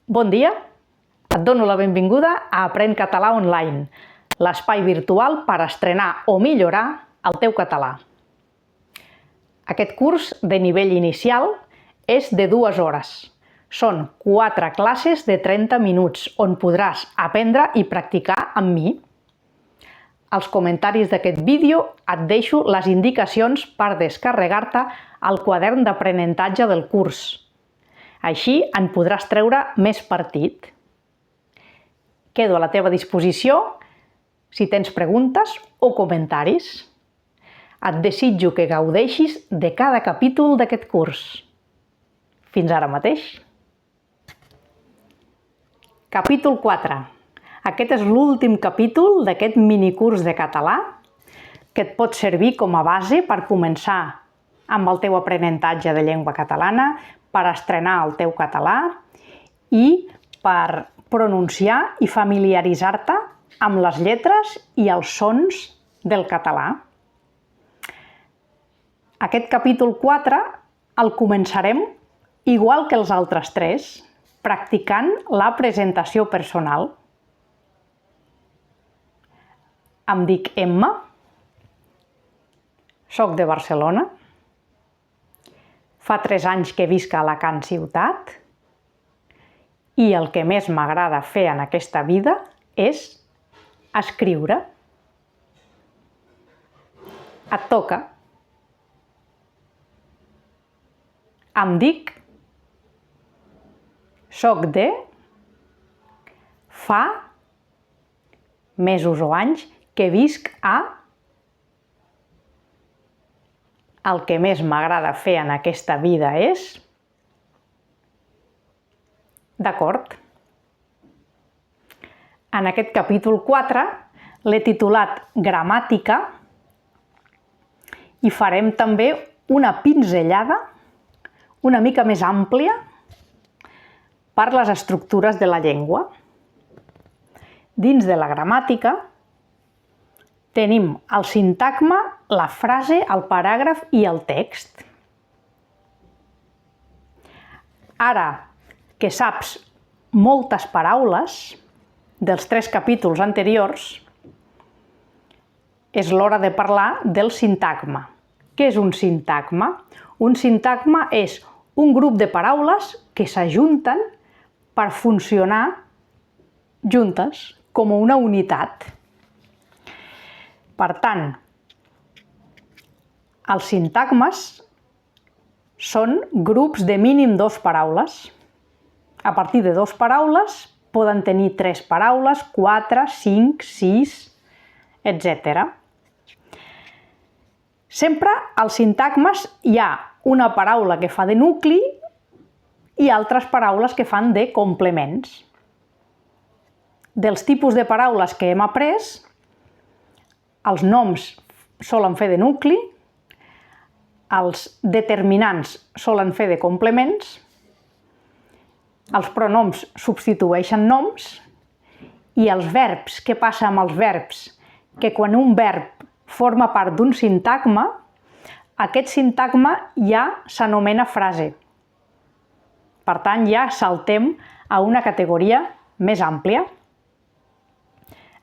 Bon dia, et dono la benvinguda a Aprèn Català Online, l'espai virtual per estrenar o millorar el teu català. Aquest curs de nivell inicial és de 2 hores. Són 4 classes de 30 minuts on podràs aprendre i practicar amb mi. Als comentaris d'aquest vídeo et deixo les indicacions per descarregar-te el quadern d'aprenentatge del curs. Així en podràs treure més partit. Quedo a la teva disposició si tens preguntes o comentaris. Et desitjo que gaudeixis de cada capítol d'aquest curs. Fins ara mateix. Capítol 4. Aquest és l'últim capítol d'aquest minicurs de català que et pot servir com a base per començar amb el teu aprenentatge de llengua catalana, per estrenar el teu català i per pronunciar i familiaritzar-te amb les lletres i els sons del català. Aquest capítol 4 el començarem igual que els altres 3, practicant la presentació personal. Em dic Emma, soc de Barcelona, fa 3 anys que visc a Alacant ciutat i el que més m'agrada fer en aquesta vida és escriure. Et toca. Em dic, soc de, fa mesos o anys que visc a. El que més m'agrada fer en aquesta vida és. D'acord? En aquest capítol 4 l'he titulat Gramàtica i farem també una pinzellada una mica més àmplia per les estructures de la llengua. Dins de la gramàtica tenim el sintagma, la frase, el paràgraf i el text. Ara que saps moltes paraules dels 3 capítols anteriors, és l'hora de parlar del sintagma. Què és un sintagma? Un sintagma és un grup de paraules que s'ajunten per funcionar juntes, com una unitat. Per tant, els sintagmes són grups de mínim 2 paraules. A partir de 2 paraules poden tenir 3 paraules, 4, 5, 6, etc. Sempre als sintagmes hi ha una paraula que fa de nucli i altres paraules que fan de complements. Dels tipus de paraules que hem après, els noms solen fer de nucli, els determinants solen fer de complements, els pronoms substitueixen noms i els verbs, què passa amb els verbs? Que quan un verb forma part d'un sintagma, aquest sintagma ja s'anomena frase. Per tant, ja saltem a una categoria més àmplia.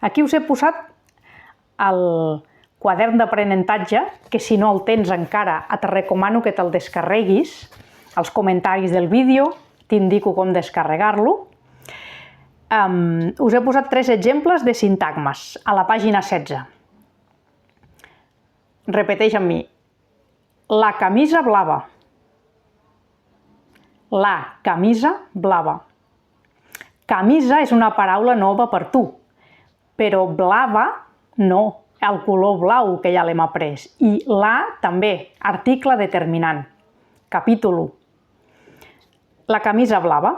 Aquí us he posat el quadern d'aprenentatge, que si no el tens encara et recomano que te'l descarreguis. Als comentaris del vídeo t'indico com descarregar-lo. Us he posat 3 exemples de sintagmes a la pàgina 16. Repeteix amb mi. La camisa blava. La camisa blava. Camisa és una paraula nova per tu, però blava no, el color blau que ja l'hem après. I la també, article determinant. Capítol 1. La camisa blava.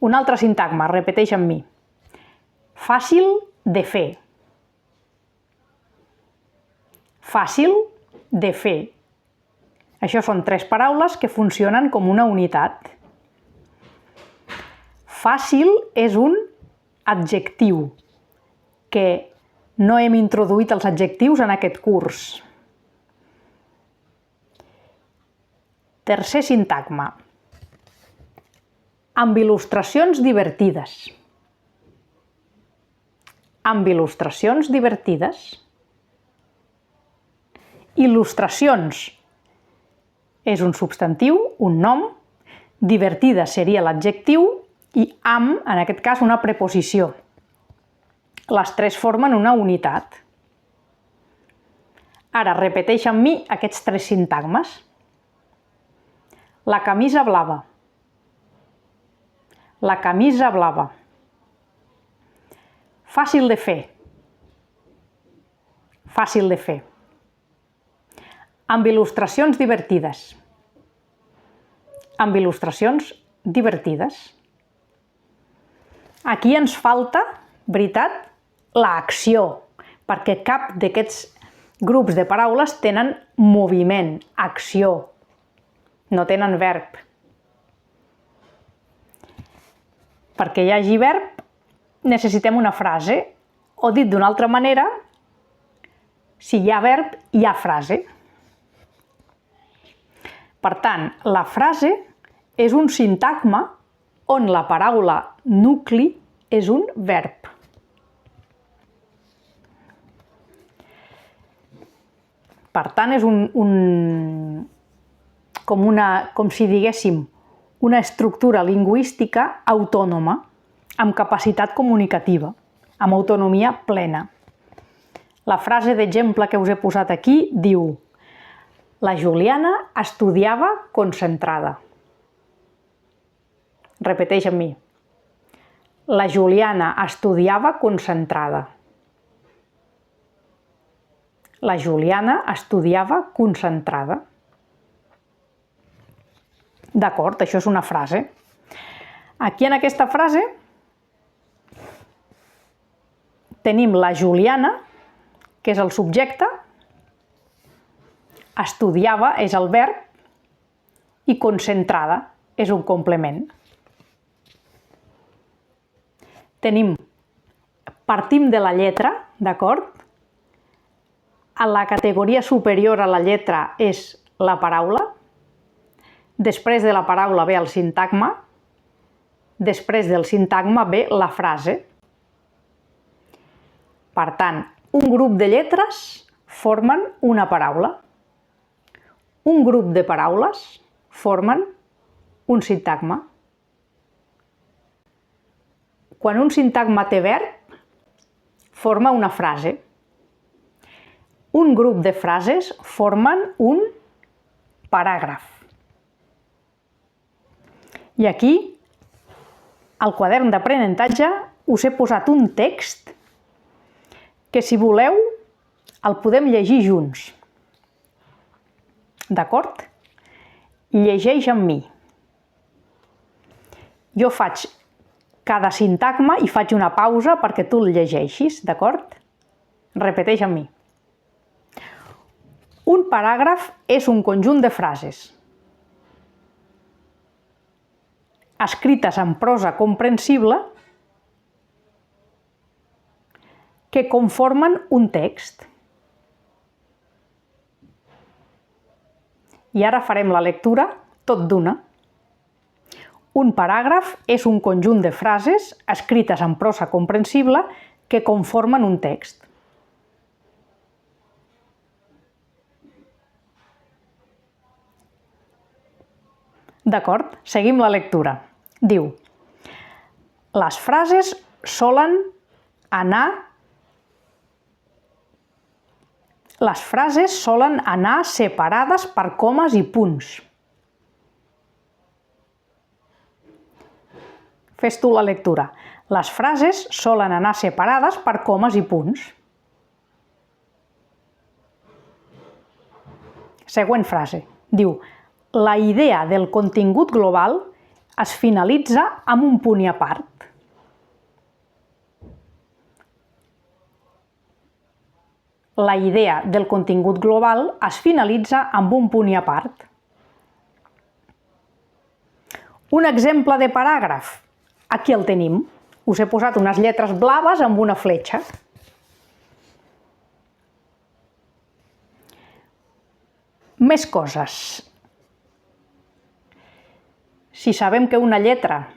Un altre sintagma, repeteix amb mi. Fàcil de fer. Fàcil de fer. Això són 3 paraules que funcionen com una unitat. Fàcil és un adjectiu, que no hem introduït els adjectius en aquest curs. Tercer sintagma. amb il·lustracions divertides. Amb il·lustracions divertides. Il·lustracions és un substantiu, un nom, divertida seria l'adjectiu i amb, en aquest cas, una preposició. Les tres formen una unitat. Ara, repeteix amb mi aquests tres sintagmes. La camisa blava. La camisa blava. Fàcil de fer. Fàcil de fer. Amb il·lustracions divertides. Amb il·lustracions divertides. Aquí ens falta, veritat, l'acció, perquè cap d'aquests grups de paraules tenen moviment, acció, no tenen verb. Perquè hi hagi verb, necessitem una frase, o dit d'una altra manera, si hi ha verb, hi ha frase. Per tant, la frase és un sintagma on la paraula nucli és un verb. Per tant, és com si diguéssim, una estructura lingüística autònoma, amb capacitat comunicativa, amb autonomia plena. La frase d'exemple que us he posat aquí diu: la Juliana estudiava concentrada. Repeteix amb mi. La Juliana estudiava concentrada. La Juliana estudiava concentrada. D'acord, això és una frase. Aquí en aquesta frase tenim la Juliana, que és el subjecte, estudiava és el verb i concentrada és un complement. Partim de la lletra, d'acord? A la categoria superior a la lletra és la paraula, després de la paraula ve el sintagma, després del sintagma ve la frase. Per tant, un grup de lletres formen una paraula. Un grup de paraules formen un sintagma. Quan un sintagma té verb, forma una frase. Un grup de frases formen un paràgraf. I aquí, al quadern d'aprenentatge, us he posat un text que, si voleu, el podem llegir junts. D'acord? Llegeix amb mi. Jo faig cada sintagma i faig una pausa perquè tu el llegeixis, d'acord? Repeteix amb mi. Un paràgraf és un conjunt de frases escrites en prosa comprensible que conformen un text. I ara farem la lectura tot d'una. Un paràgraf és un conjunt de frases escrites en prosa comprensible que conformen un text. D'acord? Seguim la lectura. Diu: les frases solen anar separades per comes i punts. Fes tu la lectura. Les frases solen anar separades per comes i punts. Següent frase. Diu: la idea del contingut global es finalitza amb un punt i a part. La idea del contingut global es finalitza amb un punt i a part. Un exemple de paràgraf. Aquí el tenim. Us he posat unes lletres blaves amb una fletxa. Més coses. Si sabem que una lletra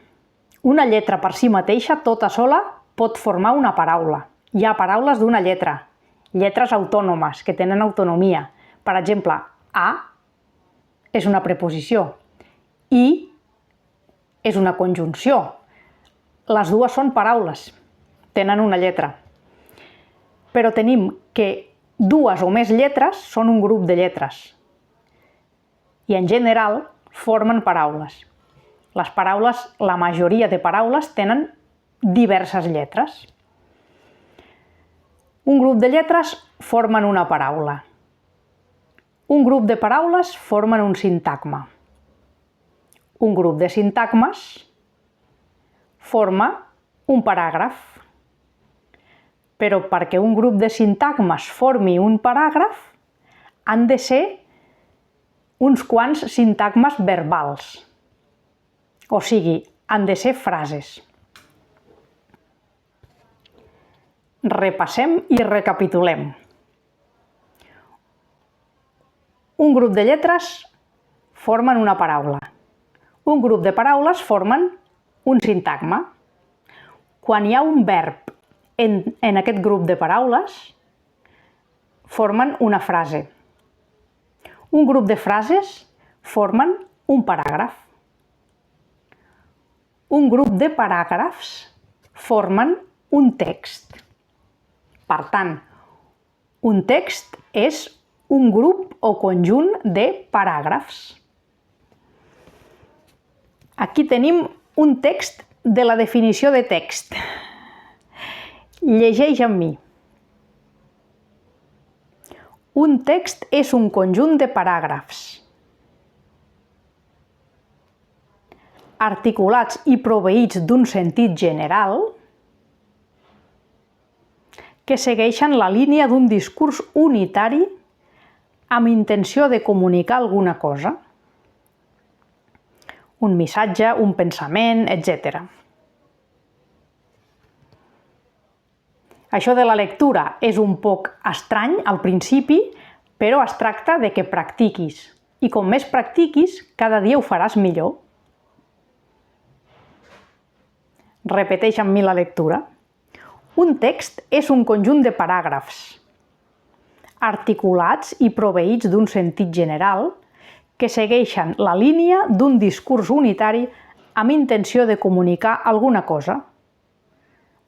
Una lletra per si mateixa, tota sola, pot formar una paraula. Hi ha paraules d'una lletra, lletres autònomes, que tenen autonomia. Per exemple, a és una preposició, i és una conjunció. Les dues són paraules, tenen una lletra. Però tenim que dues o més lletres són un grup de lletres. I en general formen paraules. Les paraules, la majoria de paraules tenen diverses lletres. Un grup de lletres formen una paraula. Un grup de paraules formen un sintagma. Un grup de sintagmes forma un paràgraf. Però perquè un grup de sintagmes formi un paràgraf, han de ser uns quants sintagmes verbals. O sigui, han de ser frases. Repassem i recapitulem. Un grup de lletres formen una paraula. Un grup de paraules formen un sintagma. Quan hi ha un verb en aquest grup de paraules, formen una frase. Un grup de frases formen un paràgraf. Un grup de paràgrafs formen un text. Per tant, un text és un grup o conjunt de paràgrafs. Aquí tenim un text de la definició de text. Llegeix amb mi. Un text és un conjunt de paràgrafs articulats i proveïts d'un sentit general que segueixen la línia d'un discurs unitari amb intenció de comunicar alguna cosa, un missatge, un pensament, etc. Això de la lectura és un poc estrany al principi, però es tracta de que practiquis. I com més practiquis, cada dia ho faràs millor. Repeteix amb mi la lectura. Un text és un conjunt de paràgrafs articulats i proveïts d'un sentit general que segueixen la línia d'un discurs unitari amb intenció de comunicar alguna cosa,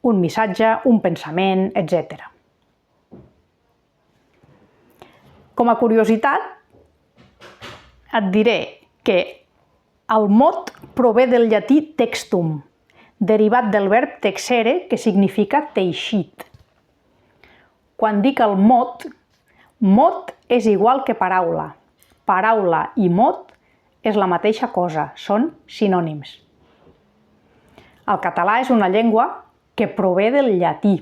un missatge, un pensament, etc. Com a curiositat, et diré que el mot prové del llatí textum, derivat del verb texere, que significa teixit. Quan dic el mot, mot és igual que paraula. Paraula i mot és la mateixa cosa, són sinònims. El català és una llengua que prové del llatí.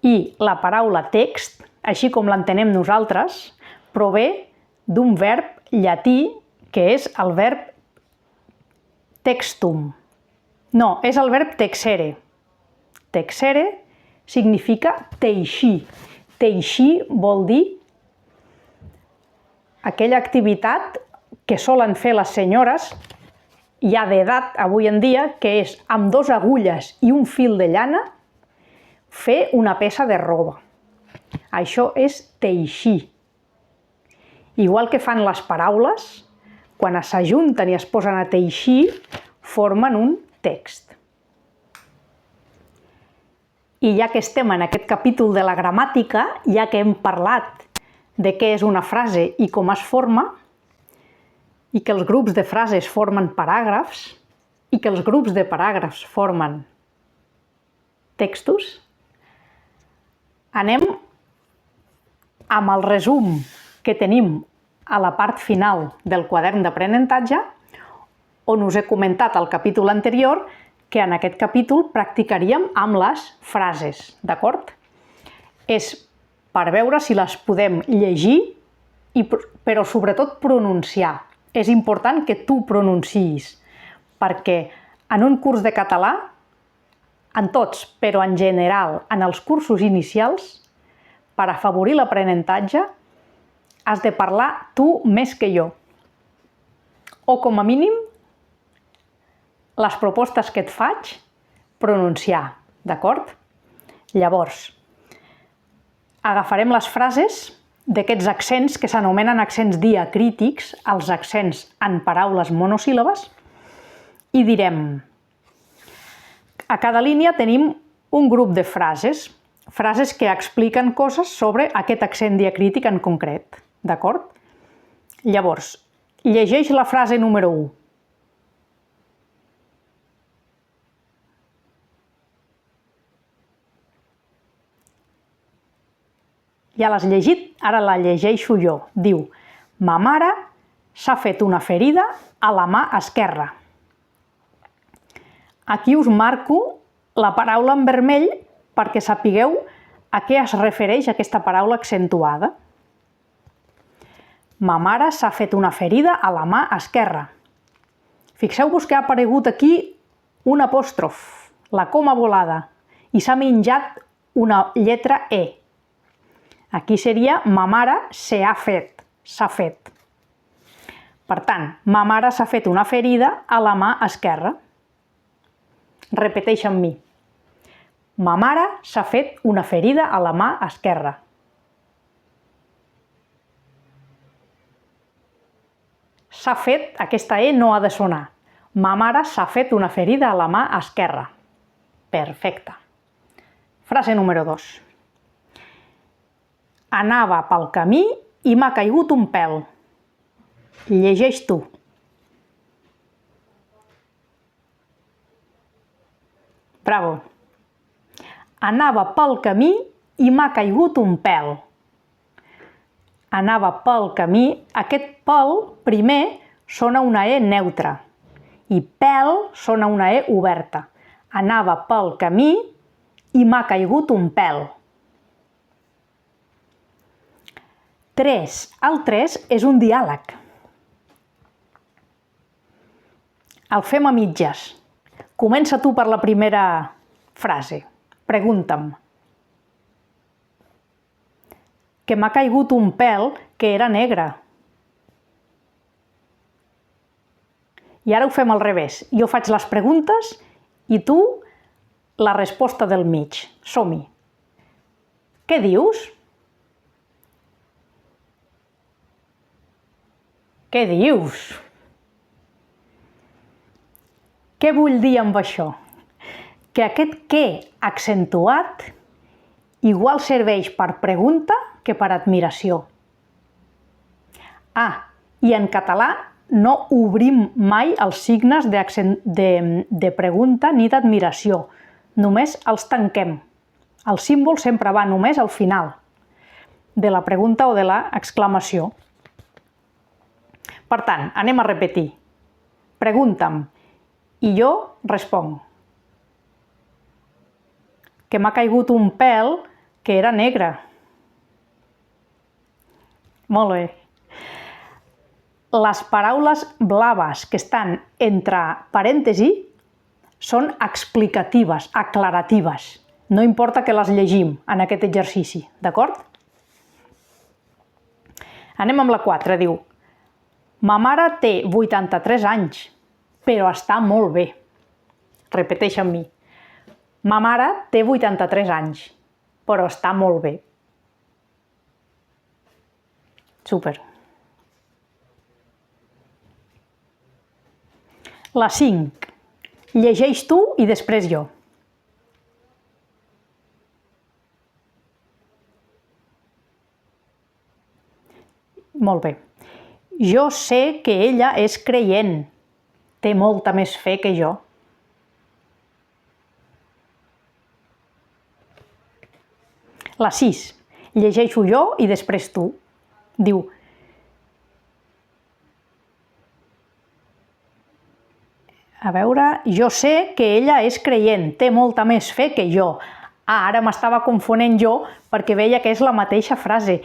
I la paraula text, així com l'entenem nosaltres, prové d'un verb llatí que és el verb textum. No, és el verb texere. Texere significa teixir. Teixir vol dir aquella activitat que solen fer les senyores, ja d'edat avui en dia, que és amb 2 agulles i un fil de llana fer una peça de roba. Això és teixir. Igual que fan les paraules, quan s'ajunten i es posen a teixir, formen un text. I ja que estem en aquest capítol de la gramàtica, ja que hem parlat de què és una frase i com es forma, i que els grups de frases formen paràgrafs, i que els grups de paràgrafs formen textos, anem amb el resum que tenim a la part final del quadern d'aprenentatge, on us he comentat al capítol anterior que en aquest capítol practicaríem amb les frases, d'acord? És per veure si les podem llegir, però sobretot pronunciar. És important que tu pronunciïs, perquè en un curs de català, en tots, però en general, en els cursos inicials, per afavorir l'aprenentatge, has de parlar tu més que jo. O com a mínim, les propostes que et faig, pronunciar, d'acord? Llavors, agafarem les frases d'aquests accents que s'anomenen accents diacrítics, els accents en paraules monosíl·labes, i direm, a cada línia tenim un grup de frases, frases que expliquen coses sobre aquest accent diacrític en concret, d'acord? Llavors, llegeix la frase número 1. Ja l'has llegit? Ara la llegeixo jo. Diu, ma mare s'ha fet una ferida a la mà esquerra. Aquí us marco la paraula en vermell perquè sapigueu a què es refereix aquesta paraula accentuada. Ma mare s'ha fet una ferida a la mà esquerra. Fixeu-vos que ha aparegut aquí un apòstrof, la coma volada, i s'ha menjat una lletra E. Aquí seria ma mare s'ha fet. Per tant, ma mare s'ha fet una ferida a la mà esquerra. Repeteix amb mi. Ma mare s'ha fet una ferida a la mà esquerra. S'ha fet, aquesta E no ha de sonar. Ma mare s'ha fet una ferida a la mà esquerra. Perfecte. Frase número 2. Anava pel camí i m'ha caigut un pèl. Llegeix tu. Bravo. Anava pel camí i m'ha caigut un pèl. Anava pel camí, aquest pèl primer sona una E neutra i pèl sona una E oberta. Anava pel camí i m'ha caigut un pèl. 3. El 3 és un diàleg. El fem a mitges. Comença tu per la primera frase. Pregunta'm. Que m'ha caigut un pèl que era negre. I ara ho fem al revés. Jo faig les preguntes i tu la resposta del mig. Som-hi. Què dius? Què dius? Què vull dir amb això? Que aquest què accentuat igual serveix per pregunta que per admiració. I en català no obrim mai els signes de pregunta ni d'admiració, només els tanquem. El símbol sempre va només al final de la pregunta o de l'exclamació. Per tant, anem a repetir. Pregunta'm i jo responc. Que m'ha caigut un pèl que era negre. Molt bé. Les paraules blaves que estan entre parèntesis són explicatives, aclaratives. No importa que les llegim en aquest exercici, d'acord? Anem amb la 4, diu. Ma mare té 83 anys, però està molt bé. Repeteix amb mi. Ma mare té 83 anys, però està molt bé. Súper. La 5. Llegeix tu i després jo. Molt bé. Jo sé que ella és creient. Té molta més fe que jo. La 6. Llegeixo jo i després tu. Diu, a veure, jo sé que ella és creient, té molta més fe que jo. Ara m'estava confonent jo perquè veia que és la mateixa frase,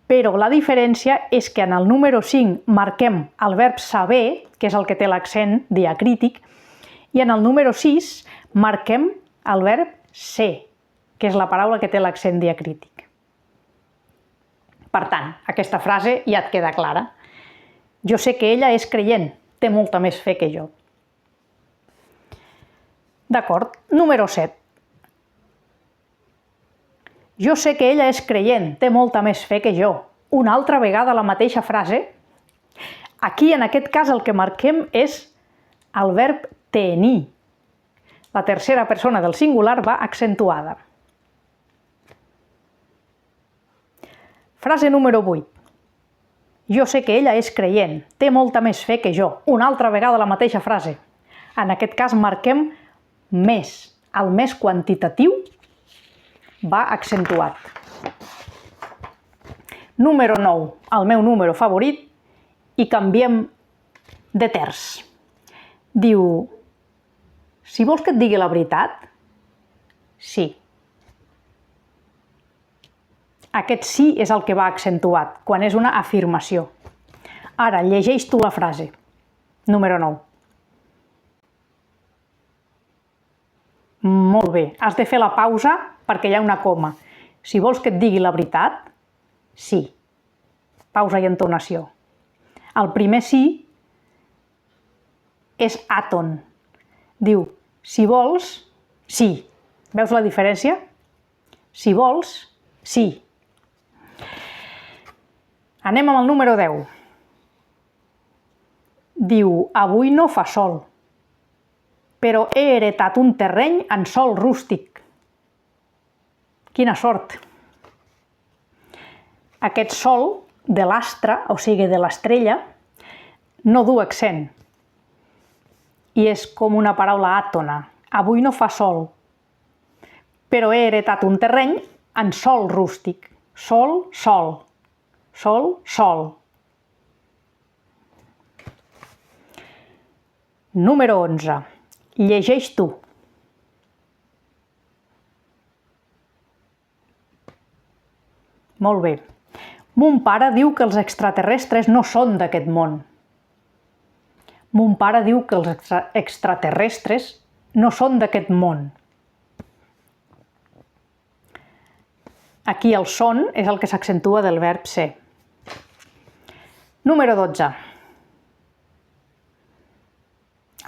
però la diferència és que en el número 5 marquem el verb saber, que és el que té l'accent diacrític, i en el número 6 marquem el verb ser, que és la paraula que té l'accent diacrític. Per tant, aquesta frase ja et queda clara. Jo sé que ella és creient, té molta més fe que jo. D'acord. Número 7. Jo sé que ella és creient, té molta més fe que jo. Una altra vegada la mateixa frase. Aquí, en aquest cas, el que marquem és el verb tenir. La tercera persona del singular va accentuada. Frase número 8. Jo sé que ella és creient, té molta més fe que jo. Una altra vegada la mateixa frase. En aquest cas marquem més. El més quantitatiu va accentuat. Número 9. El meu número favorit, i canviem de terç. Diu, si vols que et digui la veritat, sí. Aquest sí és el que va accentuat, quan és una afirmació. Ara, llegeix tu la frase. Número 9. Molt bé. Has de fer la pausa perquè hi ha una coma. Si vols que et digui la veritat, sí. Pausa i entonació. El primer sí és àton. Diu, si vols, sí. Veus la diferència? Si vols, sí. Anem amb el número 10. Diu, avui no fa sol, però he heretat un terreny en sòl rústic. Quina sort! Aquest sol de l'astre, o sigui de l'estrella, no du accent. I és com una paraula àtona. Avui no fa sol, però he heretat un terreny en sòl rústic. Sol, sol. Sol, sol. Número 11. Llegeix tu. Molt bé. Mon pare diu que els extraterrestres no són d'aquest món. Mon pare diu que els extraterrestres no són d'aquest món. Aquí el són és el que s'accentua del verb ser. Número 12.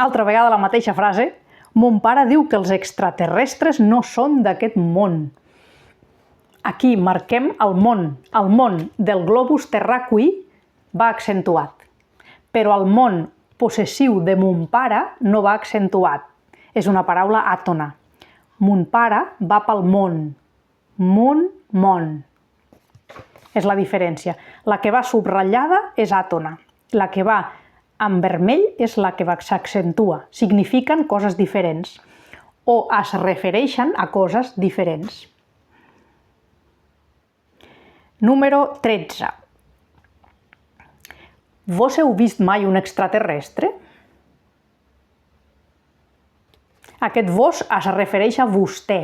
Altra vegada la mateixa frase. Mon pare diu que els extraterrestres no són d'aquest món. Aquí marquem el món del globus terraqüi va accentuat, però el món possessiu de mon pare no va accentuat. És una paraula àtona. Mon pare va pel món. Món. És la diferència. La que va subratllada és àtona. La que va en vermell és la que s'accentua. Signifiquen coses diferents o es refereixen a coses diferents. Número 13. Vos heu vist mai un extraterrestre? Aquest vos es refereix a vostè,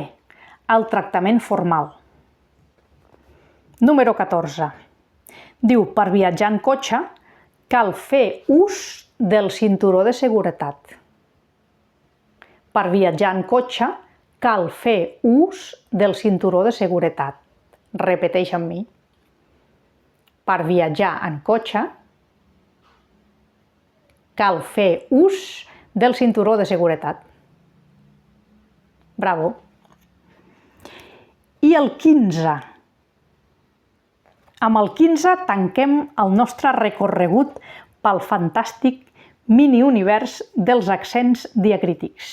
al tractament formal. Número 14. Diu, per viatjar en cotxe cal fer ús del cinturó de seguretat. Per viatjar en cotxe cal fer ús del cinturó de seguretat. Repeteix amb mi. Per viatjar en cotxe cal fer ús del cinturó de seguretat. Bravo. I el 15. Amb el 15 tanquem el nostre recorregut pel fantàstic mini-univers dels accents diacrítics.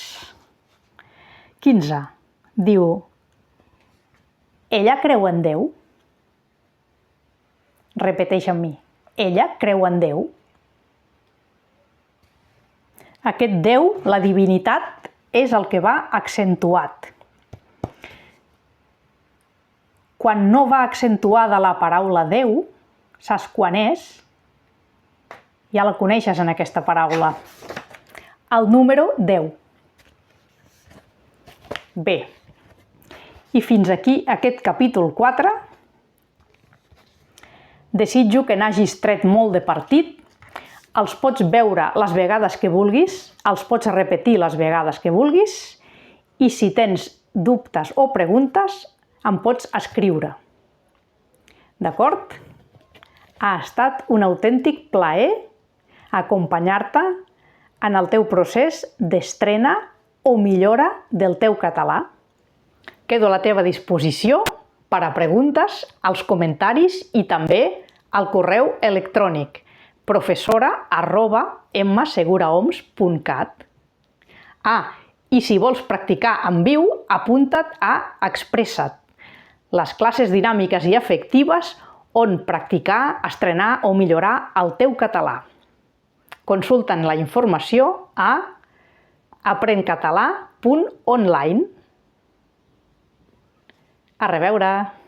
15. Diu, ella creu en Déu? Repeteix amb mi. Ella creu en Déu? Aquest Déu, la divinitat, és el que va accentuat. Quan no va accentuada la paraula Déu, saps quan és? Ja la coneixes en aquesta paraula. El número 10. Bé. I fins aquí aquest capítol 4. Desitjo que n'hagis tret molt de partit. Els pots veure les vegades que vulguis, els pots repetir les vegades que vulguis i si tens dubtes o preguntes, em pots escriure. D'acord? Ha estat un autèntic plaer acompanyar-te en el teu procés d'estrena o millora del teu català. Quedo a la teva disposició per a preguntes, als comentaris i també al correu electrònic professora@mseguraoms.cat. I si vols practicar en viu, apunta't a Expressa't, les classes dinàmiques i efectives on practicar, estrenar o millorar el teu català. Consulta'n la informació a aprencatalà.online. A reveure!